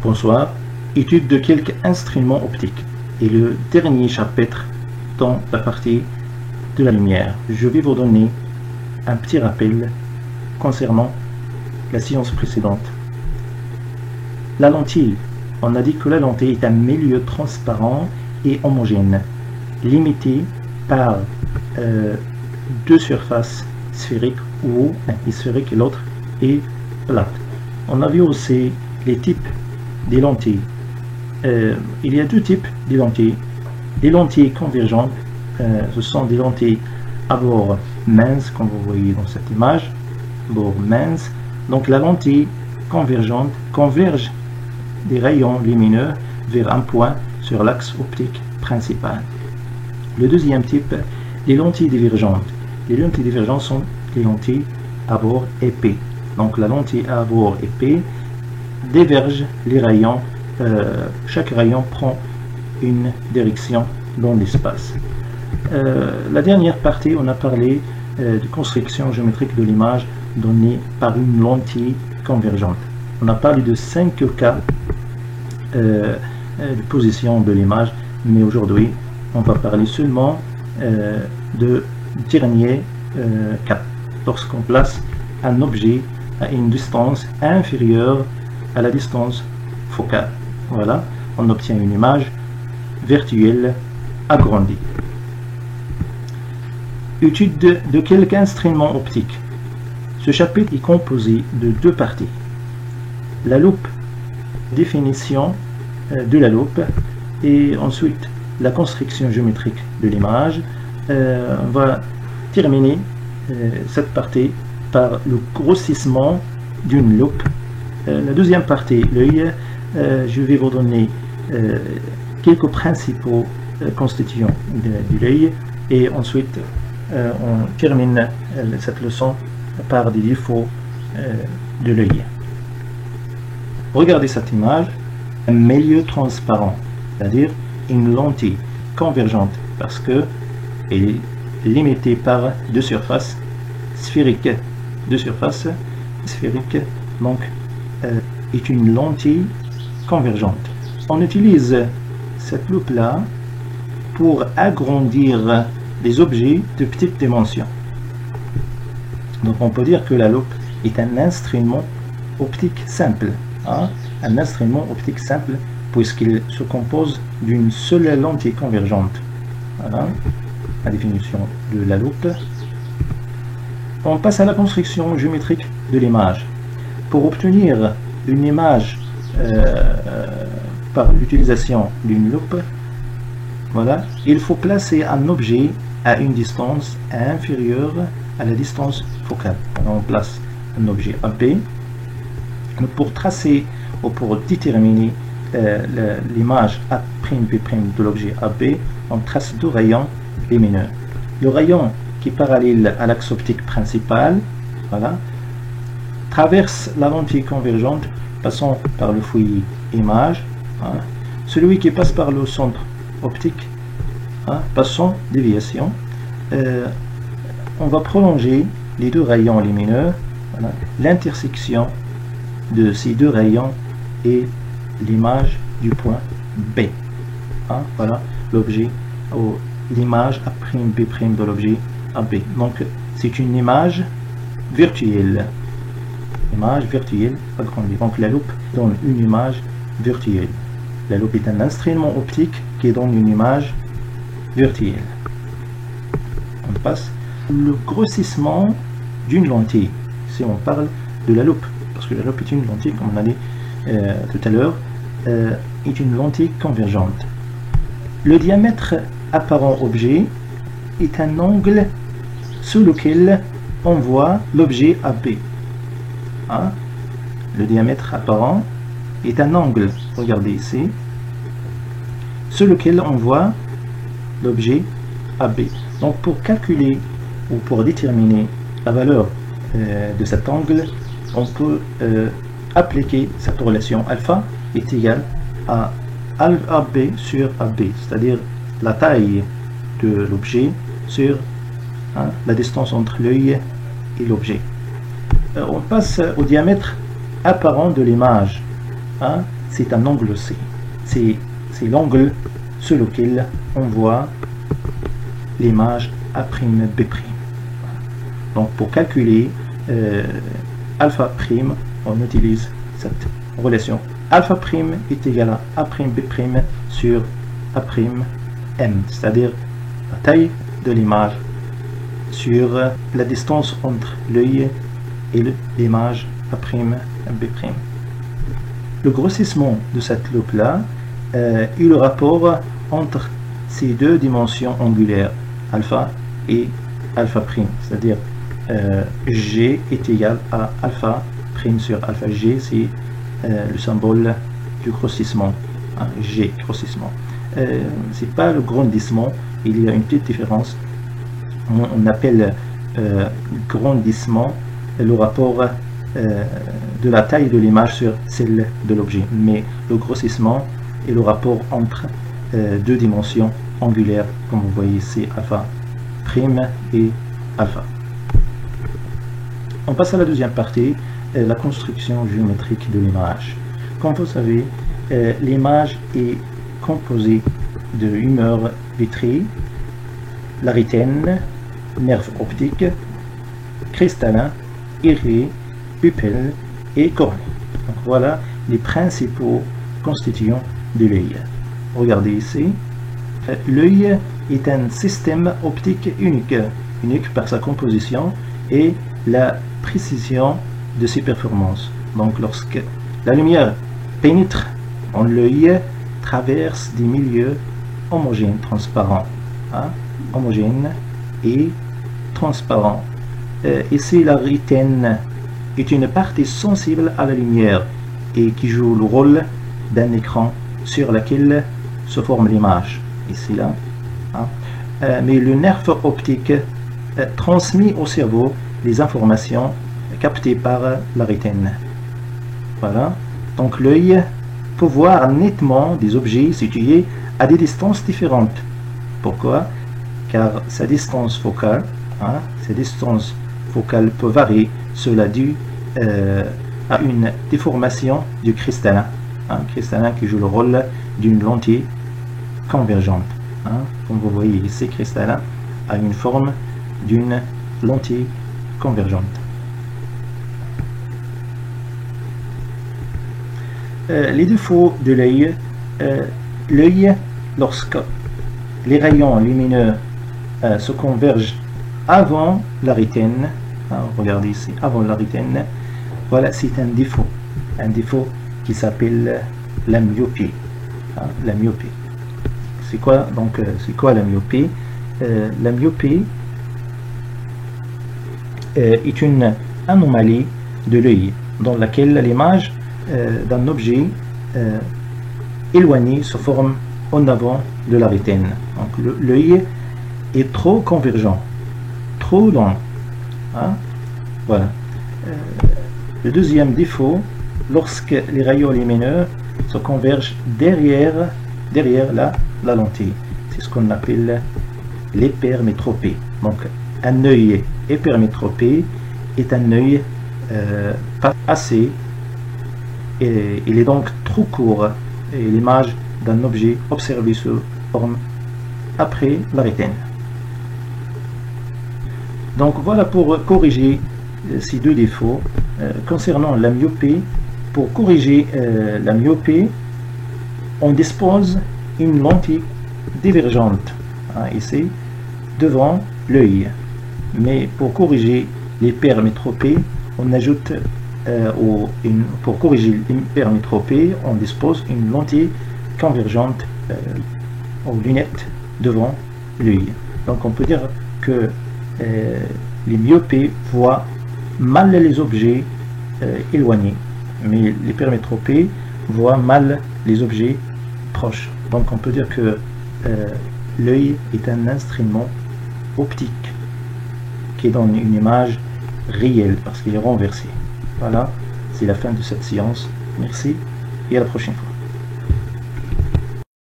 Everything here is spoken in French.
Bonsoir, étude de quelques instruments optiques et le dernier chapitre dans la partie de la lumière. Je vais vous donner un petit rappel concernant la séance précédente. La lentille, on a dit que la lentille est un milieu transparent et homogène, limité par deux surfaces sphériques où un est sphérique et l'autre est plate. On a vu aussi les types des lentilles. Il y a deux types de lentilles. Les lentilles convergentes, ce sont des lentilles à bord mince, comme vous voyez dans cette image, bord mince. Donc la lentille convergente converge des rayons lumineux vers un point sur l'axe optique principal. Le deuxième type, les lentilles divergentes. Les lentilles divergentes sont les lentilles à bord épais. Donc la lentille à bord épais diverge les rayons. Chaque rayon prend une direction dans l'espace. La dernière partie, on a parlé de construction géométrique de l'image donnée par une lentille convergente. On a parlé de 5 cas de position de l'image, mais aujourd'hui on va parler seulement de dernier cas, lorsqu'on place un objet à une distance inférieure à la distance focale. Voilà, on obtient une image virtuelle agrandie. Étude de quelques instruments optiques. Ce chapitre est composé de deux parties. La loupe, définition de la loupe, et ensuite la construction géométrique de l'image. On va terminer cette partie par le grossissement d'une loupe. La deuxième partie, l'œil, je vais vous donner quelques principaux constituants de l'œil, et ensuite on termine cette leçon par des défauts de l'œil. Regardez cette image, un milieu transparent, c'est-à-dire une lentille convergente, parce que elle est limitée par deux surfaces sphériques. Deux surfaces sphériques, donc est une lentille convergente. On utilise cette loupe-là pour agrandir les objets de petite dimension. Donc on peut dire que la loupe est un instrument optique simple. Un instrument optique simple puisqu'il se compose d'une seule lentille convergente. Voilà la définition de la loupe. On passe à la construction géométrique de l'image. Pour obtenir une image par l'utilisation d'une loupe, voilà, il faut placer un objet à une distance inférieure à la distance focale. On place un objet AB. Pour tracer ou pour déterminer l'image A'B' de l'objet AB, on trace deux rayons lumineux. Le rayon qui est parallèle à l'axe optique principal, voilà, traverse la lentille convergente passant par le foyer image. Celui qui passe par le centre optique, passant déviation. On va prolonger les deux rayons lumineux. Voilà. L'intersection de ces deux rayons est l'image du point B. Voilà l'objet, ou l'image A'B' de l'objet AB. Donc c'est une image virtuelle. Image virtuelle agrandie. Donc la loupe donne une image virtuelle. La loupe est un instrument optique qui donne une image virtuelle. On passe le grossissement d'une lentille. Si on parle de la loupe, parce que la loupe est une lentille, comme on a dit tout à l'heure, est une lentille convergente. Le diamètre apparent objet est un angle sous lequel on voit l'objet AB. Le diamètre apparent est un angle, regardez ici, sur lequel on voit l'objet AB. Donc pour calculer ou pour déterminer la valeur de cet angle, on peut appliquer cette relation alpha est égale à AB sur AB, c'est-à-dire la taille de l'objet sur la distance entre l'œil et l'objet. On passe au diamètre apparent de l'image. c'est un angle C. C'est l'angle sur lequel on voit l'image A'B'. Donc pour calculer alpha prime, on utilise cette relation. Alpha prime est égal à A'B' sur A'M, c'est-à-dire la taille de l'image sur la distance entre l'œil et l'image A'B'. Le grossissement de cette loupe-là est le rapport entre ces deux dimensions angulaires, alpha et alpha prime, c'est-à-dire G est égal à alpha prime sur alpha. G, c'est le symbole du grossissement, hein, G, grossissement. C'est pas le grandissement, il y a une petite différence. On appelle grandissement le rapport de la taille de l'image sur celle de l'objet, mais le grossissement est le rapport entre deux dimensions angulaires, comme vous voyez ici, alpha prime et alpha. On passe à la deuxième partie, la construction géométrique de l'image. Comme vous savez, l'image est composée de humeur vitrée, la rétine, nerf optique, cristallin, iris, pupille et cornée. Donc voilà les principaux constituants de l'œil. Regardez ici, l'œil est un système optique unique par sa composition et la précision de ses performances. Donc lorsque la lumière pénètre dans l'œil, traverse des milieux homogènes, transparents, hein, homogènes et transparents. Ici, la rétine est une partie sensible à la lumière et qui joue le rôle d'un écran sur lequel se forme l'image. Ici, là. Hein. Mais le nerf optique transmet au cerveau les informations captées par la rétine. Voilà. Donc l'œil peut voir nettement des objets situés à des distances différentes. Pourquoi? Car sa distance focale, peut varier. Cela dû à une déformation du cristallin. Cristallin qui joue le rôle d'une lentille convergente. Comme vous voyez ici, cristallin a une forme d'une lentille convergente. Les défauts de l'œil. L'œil, lorsque les rayons lumineux se convergent avant la rétine, regardez ici, avant la rétine, voilà, c'est un défaut qui s'appelle la myopie. La myopie. C'est quoi donc la myopie? La myopie est une anomalie de l'œil dans laquelle l'image d'un objet éloigné se forme en avant de la rétine. Donc l'œil est trop convergent, trop long. Voilà. Le deuxième défaut, lorsque les rayons lumineux se convergent derrière la lentille. C'est ce qu'on appelle l'hypermétropie. Donc un œil hypermétropé est un œil pas assez, et il est donc trop court, et l'image d'un objet observé se forme après la rétine. Donc voilà pour corriger ces deux défauts. Concernant la myopie, pour corriger la myopie, on dispose une lentille divergente ici devant l'œil. Mais pour corriger l'hypermétropie, on ajoute pour corriger l'hypermétropie, on dispose une lentille convergente aux lunettes devant l'œil. Donc on peut dire que les myopes voient mal les objets éloignés, mais l'hypermétropie voit mal les objets proches. Donc on peut dire que l'œil est un instrument optique qui donne une image réelle parce qu'il est renversé. Voilà, c'est la fin de cette séance. Merci et à la prochaine fois.